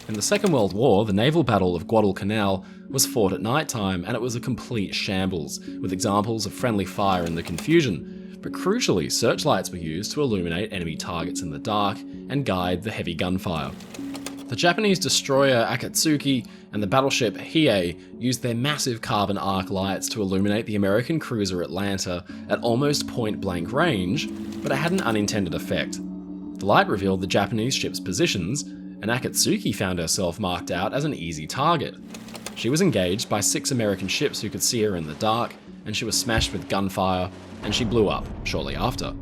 In the Second World War, the naval battle of Guadalcanal was fought at night time, and it was a complete shambles, with examples of friendly fire in the confusion. But crucially, searchlights were used to illuminate enemy targets in the dark and guide the heavy gunfire. The Japanese destroyer Akatsuki and the battleship Hiei used their massive carbon arc lights to illuminate the American cruiser Atlanta at almost point-blank range, but it had an unintended effect. The light revealed the Japanese ship's positions, and Akatsuki found herself marked out as an easy target. She was engaged by 6 American ships who could see her in the dark, and she was smashed with gunfire, and she blew up shortly after.